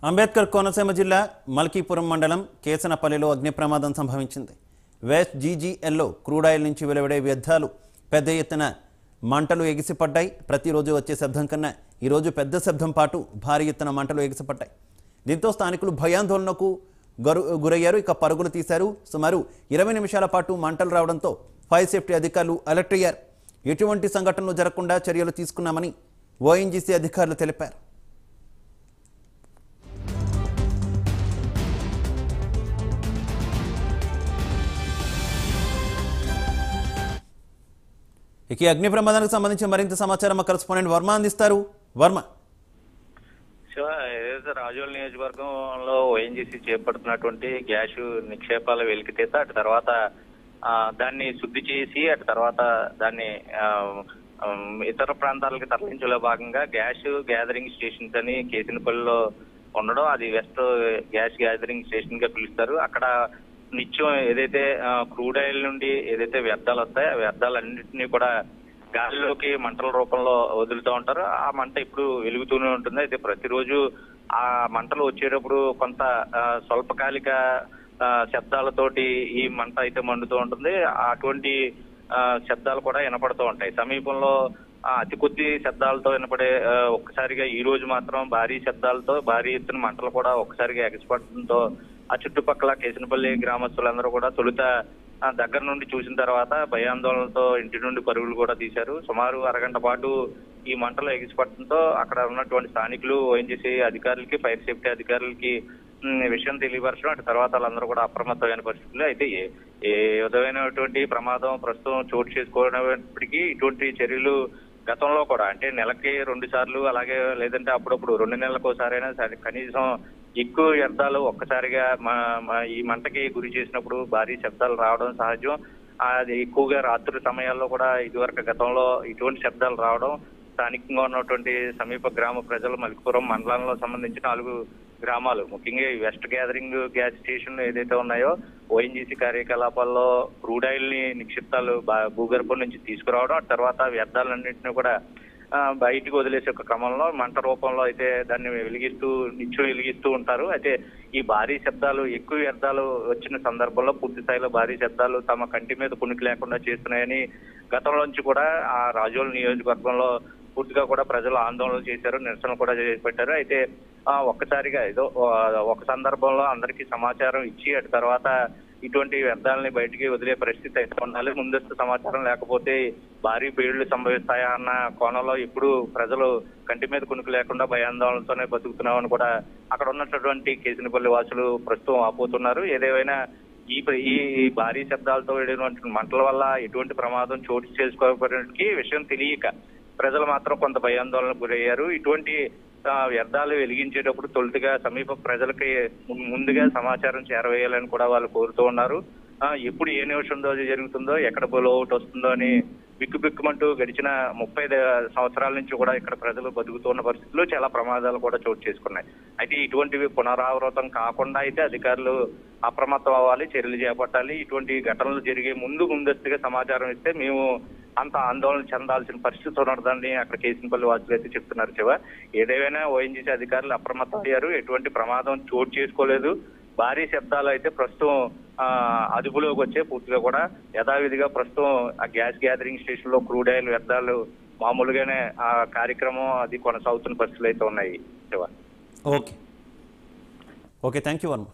అంబేద్కర్ కోనసీమ జిల్లా మల్కీపురం మండలం కేసనపల్లిలో అగ్ని ప్రమాదం సంభవించింది. వేస్ట్ జీజీఎల్లో క్రూడాయిల్ నుంచి వెలువడే వ్యర్థాలు పెద్ద ఎత్తున మంటలు ఎగిసిపడ్డాయి. ప్రతిరోజు వచ్చే శబ్దం కన్నా ఈరోజు పెద్ద శబ్దం పాటు భారీ ఎత్తున మంటలు ఎగిసిపడ్డాయి. దీంతో స్థానికులు భయాందోళనకు గురయ్యారు. ఇక పరుగులు తీశారు. సుమారు 20 నిమిషాల పాటు మంటలు రావడంతో ఫైర్ సేఫ్టీ అధికారులు అలర్ట్ అయ్యారు. ఎటువంటి సంఘటనలు జరగకుండా చర్యలు తీసుకున్నామని ఓఎన్జీసీ అధికారులు తెలిపారు. ఇక అగ్ని ప్రమాదానికి సంబంధించి మరింత సమాచారం మా కరెస్పాండెంట్ వర్మ అందిస్తారు. వర్మ, ఏదైతే రాజోల్ నియోజకవర్గంలో ఓఎన్జీసీ చేపడుతున్నటువంటి గ్యాస్ నిక్షేపాల వెలికితీత అటు తర్వాత దాన్ని శుద్ధి చేసి అటు తర్వాత దాన్ని ఇతర ప్రాంతాలకు తరలించేలో భాగంగా గ్యాస్ గ్యాదరింగ్ స్టేషన్స్ అని కేసినపల్లిలో ఉండడం, అది వెస్ట్ గ్యాస్ గ్యాదరింగ్ స్టేషన్ గా పిలుస్తారు. అక్కడ నిత్యం ఏదైతే క్రూడ్ ఆయిల్ నుండి ఏదైతే వ్యర్థాలు వస్తాయో ఆ వ్యర్థాలన్నింటినీ కూడా గాలిలోకి మంటల రూపంలో వదులుతూ ఉంటారు. ఆ మంట ఇప్పుడు వెలుగుతూనే ఉంటుంది. అయితే ప్రతిరోజు ఆ మంటలు వచ్చేటప్పుడు కొంత స్వల్పకాలిక శబ్దాలతోటి ఈ మంట అయితే మండుతూ ఉంటుంది. అటువంటి శబ్దాలు కూడా వినపడుతూ ఉంటాయి. సమీపంలో అతి కొద్ది శబ్దాలతో వినపడే ఒక్కసారిగా ఈ రోజు మాత్రం భారీ శబ్దాలతో భారీ ఎత్తున మంటలు కూడా ఒక్కసారిగా ఎగసిపడడంతో ఆ చుట్టుపక్కల కేసినపల్లి గ్రామస్తులందరూ కూడా తొలుత దగ్గర నుండి చూసిన తర్వాత భయాందోళనతో ఇంటి నుండి పరుగులు కూడా తీశారు. సుమారు అరగంట పాటు ఈ మంటలు ఎగిసిపడటంతో అక్కడ ఉన్నటువంటి స్థానికులు ఓఎన్జీసీ అధికారులకి ఫైర్ సేఫ్టీ అధికారులకి విషయం తెలియపరచడం, అటు తర్వాత వాళ్ళందరూ కూడా అప్రమత్తమైన పరిస్థితులు. అయితే ఏ విధమైనటువంటి ప్రమాదం ప్రస్తుతం చోటు చేసుకోవడానికి ఇటువంటి చర్యలు గతంలో కూడా అంటే నెలకి 2 సార్లు అలాగే లేదంటే అప్పుడప్పుడు 2 నెలలకు ఒకసారైనా సరే కనీసం ఎక్కువ వ్యర్థాలు ఒక్కసారిగా ఈ మంటకి గురి చేసినప్పుడు భారీ శబ్దాలు రావడం సహజం. అది ఎక్కువగా రాత్రి సమయాల్లో కూడా ఇదివరకు గతంలో ఇటువంటి శబ్దాలు రావడం స్థానికంగా ఉన్నటువంటి సమీప గ్రామ ప్రజలు మల్కీపురం మండలంలో సంబంధించిన 4 గ్రామాలు ముఖ్యంగా ఈ వెస్ట్ గ్యాదరింగ్ గ్యాస్ స్టేషన్లు ఏదైతే ఉన్నాయో ఓఎన్జీసీ కార్యకలాపాల్లో క్రూడ్ ఆయిల్ ని నిక్షిప్తాలు భూగర్భం నుంచి తీసుకురావడం, ఆ తర్వాత వ్యర్థాలన్నింటినీ కూడా బయటికి వదిలేసే ఒక క్రమంలో మంట రూపంలో అయితే దాన్ని నిత్యం వెలిగిస్తూ ఉంటారు. అయితే ఈ భారీ శబ్దాలు ఎక్కువ వ్యర్థాలు వచ్చిన సందర్భంలో పూర్తి స్థాయిలో భారీ శబ్దాలు తమ కంటి మీద కునికి లేకుండా చేస్తున్నాయని గతంలోంచి కూడా ఆ రాజోల్ నియోజకవర్గంలో పూర్తిగా కూడా ప్రజలు ఆందోళన చేశారు, నిరసన కూడా చేపట్టారు. అయితే ఒక్కసారిగా ఏదో ఒక సందర్భంలో అందరికీ సమాచారం ఇచ్చి అటు తర్వాత ఇటువంటి వ్యర్థాలని బయటికి వదిలే పరిస్థితి అయితే ఉండాలి. ముందస్తు సమాచారం లేకపోతే భారీ పేలుళ్లు సంభవిస్తాయా అన్న కోణంలో ఇప్పుడు ప్రజలు కంటి మీద కునుకు లేకుండా భయాందోళనతోనే బతుకుతున్నామని కూడా అక్కడ ఉన్నటువంటి కేసినపల్లి వాసులు ప్రస్తుతం ఆపోతున్నారు. ఏదేమైనా ఈ భారీ శబ్దాలతో వెళ్ళినటువంటి మంటల వల్ల ఎటువంటి ప్రమాదం చోటు చేసుకోవడానికి విషయం తెలియక ప్రజలు మాత్రం కొంత భయాందోళనకు గురయ్యారు. ఇటువంటి వ్యర్థాలు వెలిగించేటప్పుడు తొలుతగా సమీప ప్రజలకి ముందుగా సమాచారం చేరవేయాలని కూడా వాళ్ళు కోరుతూ ఉన్నారు. ఎప్పుడు ఏ నిమిషంలో జరుగుతుందో ఎక్కడ బ్లోఅవుట్ వస్తుందో అని బిక్కుబిక్కుమంటూ గడిచిన 30 సంవత్సరాల నుంచి కూడా ఇక్కడ ప్రజలు బతుకుతున్న పరిస్థితుల్లో చాలా ప్రమాదాలు కూడా చోటు చేసుకున్నాయి. అయితే ఇటువంటివి పునరావృతం కాకుండా అయితే అధికారులు అప్రమత్తం అవ్వాలి, చర్యలు చేపట్టాలి. ఇటువంటి ఘటనలు జరిగే ముందస్తుగా సమాచారం ఇస్తే మేము అంత ఆందోళన చెందాల్సిన పరిస్థితి ఉన్నదని అక్కడ కేసినపల్లి వాసులు అయితే చెప్తున్నారు. ఏదేమైనా ఓఎన్జీసీ అధికారులు అప్రమత్తం అయ్యారు, ఎటువంటి ప్రమాదం చోటు చేసుకోలేదు. భారీ శబ్దాలు అయితే ప్రస్తుతం అదుపులోకి వచ్చే పూర్తిగా కూడా యథావిధిగా ప్రస్తుతం ఆ గ్యాస్ గ్యాదరింగ్ స్టేషన్ లో క్రూడ్ ఆయిల్ వ్యర్థాలు మామూలుగానే ఆ కార్యక్రమం అది కొనసాగుతున్న పరిస్థితులు అయితే ఉన్నాయి. Okay, thank you Varma.